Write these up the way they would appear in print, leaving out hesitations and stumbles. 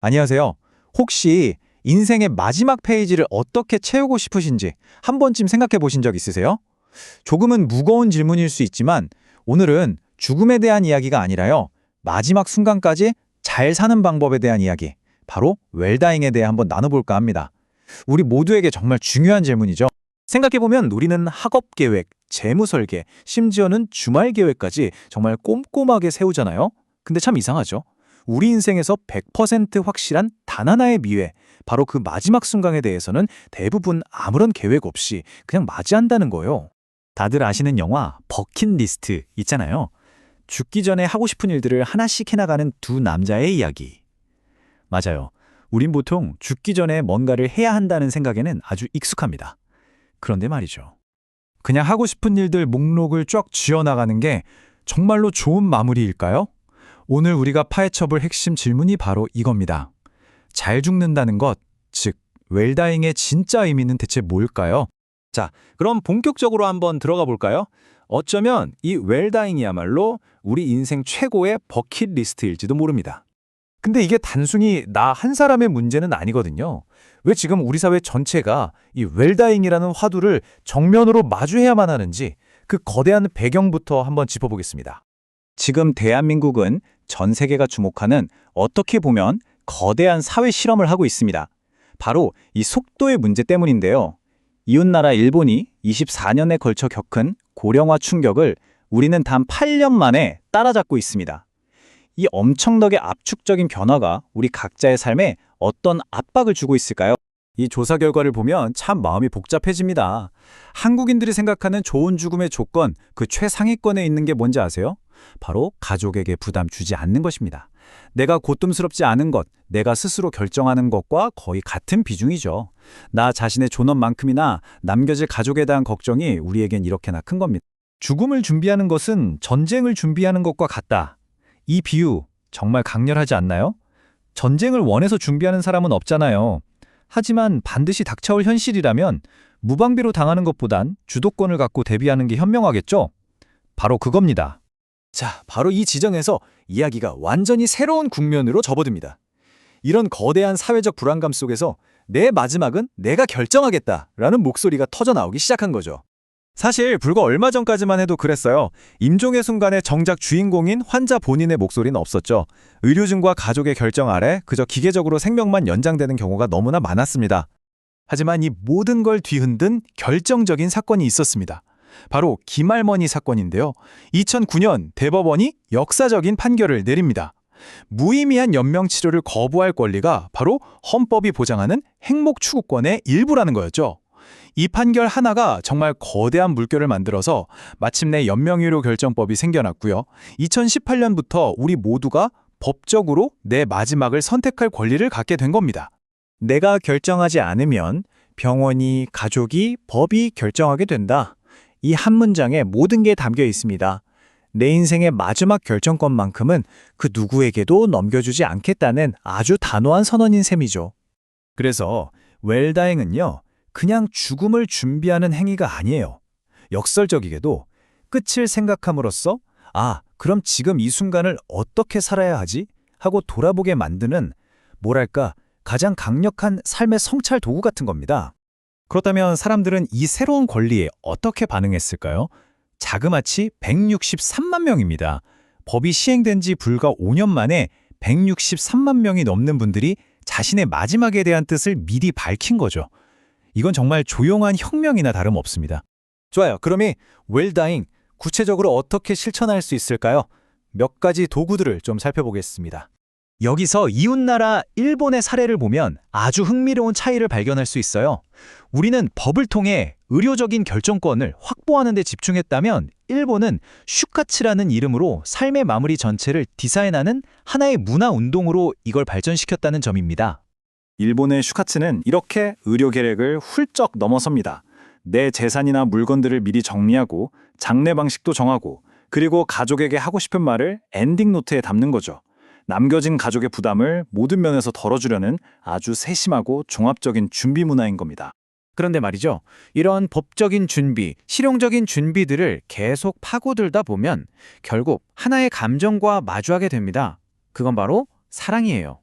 안녕하세요. 혹시 인생의 마지막 페이지를 어떻게 채우고 싶으신지 한 번쯤 생각해 보신 적 있으세요? 조금은 무거운 질문일 수 있지만 오늘은 죽음에 대한 이야기가 아니라요. 마지막 순간까지 잘 사는 방법에 대한 이야기, 바로 웰다잉에 대해 한번 나눠볼까 합니다. 우리 모두에게 정말 중요한 질문이죠. 생각해보면 우리는 학업 계획, 재무 설계, 심지어는 주말 계획까지 정말 꼼꼼하게 세우잖아요. 근데 참 이상하죠. 우리 인생에서 100% 확실한 단 하나의 미래, 바로 그 마지막 순간에 대해서는 대부분 아무런 계획 없이 그냥 맞이한다는 거예요. 다들 아시는 영화 버킷리스트 있잖아요. 죽기 전에 하고 싶은 일들을 하나씩 해나가는 두 남자의 이야기. 맞아요. 우린 보통 죽기 전에 뭔가를 해야 한다는 생각에는 아주 익숙합니다. 그런데 말이죠. 그냥 하고 싶은 일들 목록을 쫙 쥐어나가는 게 정말로 좋은 마무리일까요? 오늘 우리가 파헤쳐볼 핵심 질문이 바로 이겁니다. 잘 죽는다는 것, 즉 웰다잉의 진짜 의미는 대체 뭘까요? 자, 그럼 본격적으로 한번 들어가 볼까요? 어쩌면 이 웰다잉이야말로 우리 인생 최고의 버킷리스트일지도 모릅니다. 근데 이게 단순히 나 한 사람의 문제는 아니거든요. 왜 지금 우리 사회 전체가 이 웰다잉이라는 화두를 정면으로 마주해야만 하는지 그 거대한 배경부터 한번 짚어보겠습니다. 지금 대한민국은 전 세계가 주목하는 어떻게 보면 거대한 사회 실험을 하고 있습니다. 바로 이 속도의 문제 때문인데요. 이웃나라 일본이 24년에 걸쳐 겪은 고령화 충격을 우리는 단 8년 만에 따라잡고 있습니다. 이 엄청나게 압축적인 변화가 우리 각자의 삶에 어떤 압박을 주고 있을까요? 이 조사 결과를 보면 참 마음이 복잡해집니다. 한국인들이 생각하는 좋은 죽음의 조건, 그 최상위권에 있는 게 뭔지 아세요? 바로 가족에게 부담 주지 않는 것입니다. 내가 고통스럽지 않은 것, 내가 스스로 결정하는 것과 거의 같은 비중이죠. 나 자신의 존엄만큼이나 남겨질 가족에 대한 걱정이 우리에겐 이렇게나 큰 겁니다. 죽음을 준비하는 것은 전쟁을 준비하는 것과 같다. 이 비유 정말 강렬하지 않나요? 전쟁을 원해서 준비하는 사람은 없잖아요. 하지만 반드시 닥쳐올 현실이라면 무방비로 당하는 것보단 주도권을 갖고 대비하는 게 현명하겠죠? 바로 그겁니다. 자, 바로 이 지점에서 이야기가 완전히 새로운 국면으로 접어듭니다. 이런 거대한 사회적 불안감 속에서 내 마지막은 내가 결정하겠다라는 목소리가 터져나오기 시작한 거죠. 사실 불과 얼마 전까지만 해도 그랬어요. 임종의 순간에 정작 주인공인 환자 본인의 목소리는 없었죠. 의료진과 가족의 결정 아래 그저 기계적으로 생명만 연장되는 경우가 너무나 많았습니다. 하지만 이 모든 걸 뒤흔든 결정적인 사건이 있었습니다. 바로 김할머니 사건인데요. 2009년 대법원이 역사적인 판결을 내립니다. 무의미한 연명치료를 거부할 권리가 바로 헌법이 보장하는 행복추구권의 일부라는 거였죠. 이 판결 하나가 정말 거대한 물결을 만들어서 마침내 연명의료 결정법이 생겨났고요. 2018년부터 우리 모두가 법적으로 내 마지막을 선택할 권리를 갖게 된 겁니다. 내가 결정하지 않으면 병원이, 가족이, 법이 결정하게 된다. 이 한 문장에 모든 게 담겨 있습니다. 내 인생의 마지막 결정권만큼은 그 누구에게도 넘겨주지 않겠다는 아주 단호한 선언인 셈이죠. 그래서 웰다잉은요, 그냥 죽음을 준비하는 행위가 아니에요. 역설적이게도 끝을 생각함으로써 그럼 지금 이 순간을 어떻게 살아야 하지? 하고 돌아보게 만드는 뭐랄까 가장 강력한 삶의 성찰 도구 같은 겁니다. 그렇다면 사람들은 이 새로운 권리에 어떻게 반응했을까요? 자그마치 163만 명입니다. 법이 시행된 지 불과 5년 만에 163만 명이 넘는 분들이 자신의 마지막에 대한 뜻을 미리 밝힌 거죠. 이건 정말 조용한 혁명이나 다름없습니다. 좋아요. 그럼 이 웰다잉 구체적으로 어떻게 실천할 수 있을까요? 몇 가지 도구들을 좀 살펴보겠습니다. 여기서 이웃나라 일본의 사례를 보면 아주 흥미로운 차이를 발견할 수 있어요. 우리는 법을 통해 의료적인 결정권을 확보하는 데 집중했다면 일본은 슈카츠라는 이름으로 삶의 마무리 전체를 디자인하는 하나의 문화 운동으로 이걸 발전시켰다는 점입니다. 일본의 슈카츠는 이렇게 의료 계획을 훌쩍 넘어섭니다. 내 재산이나 물건들을 미리 정리하고 장례 방식도 정하고 그리고 가족에게 하고 싶은 말을 엔딩 노트에 담는 거죠. 남겨진 가족의 부담을 모든 면에서 덜어주려는 아주 세심하고 종합적인 준비 문화인 겁니다. 그런데 말이죠. 이런 법적인 준비, 실용적인 준비들을 계속 파고들다 보면 결국 하나의 감정과 마주하게 됩니다. 그건 바로 사랑이에요.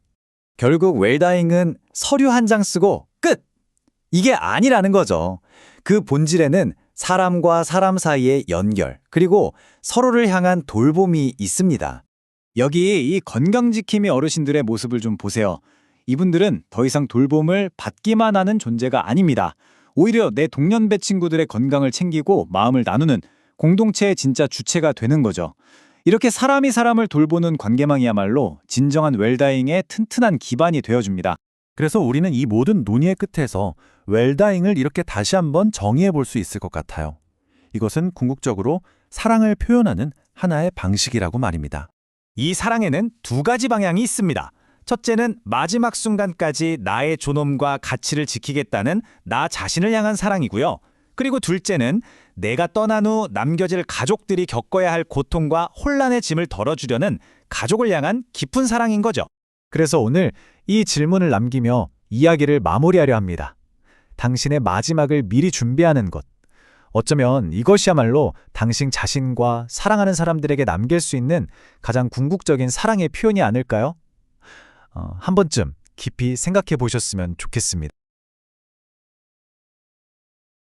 결국 웰다잉은 서류 한 장 쓰고 끝! 이게 아니라는 거죠. 그 본질에는 사람과 사람 사이의 연결, 그리고 서로를 향한 돌봄이 있습니다. 여기 이 건강지킴이 어르신들의 모습을 좀 보세요. 이분들은 더 이상 돌봄을 받기만 하는 존재가 아닙니다. 오히려 내 동년배 친구들의 건강을 챙기고 마음을 나누는 공동체의 진짜 주체가 되는 거죠. 이렇게 사람이 사람을 돌보는 관계망이야말로 진정한 웰다잉의 튼튼한 기반이 되어줍니다. 그래서 우리는 이 모든 논의의 끝에서 웰다잉을 이렇게 다시 한번 정의해 볼 수 있을 것 같아요. 이것은 궁극적으로 사랑을 표현하는 하나의 방식이라고 말입니다. 이 사랑에는 두 가지 방향이 있습니다. 첫째는 마지막 순간까지 나의 존엄과 가치를 지키겠다는 나 자신을 향한 사랑이고요. 그리고 둘째는 내가 떠난 후 남겨질 가족들이 겪어야 할 고통과 혼란의 짐을 덜어주려는 가족을 향한 깊은 사랑인 거죠. 그래서 오늘 이 질문을 남기며 이야기를 마무리하려 합니다. 당신의 마지막을 미리 준비하는 것. 어쩌면 이것이야말로 당신 자신과 사랑하는 사람들에게 남길 수 있는 가장 궁극적인 사랑의 표현이 아닐까요? 한 번쯤 깊이 생각해 보셨으면 좋겠습니다.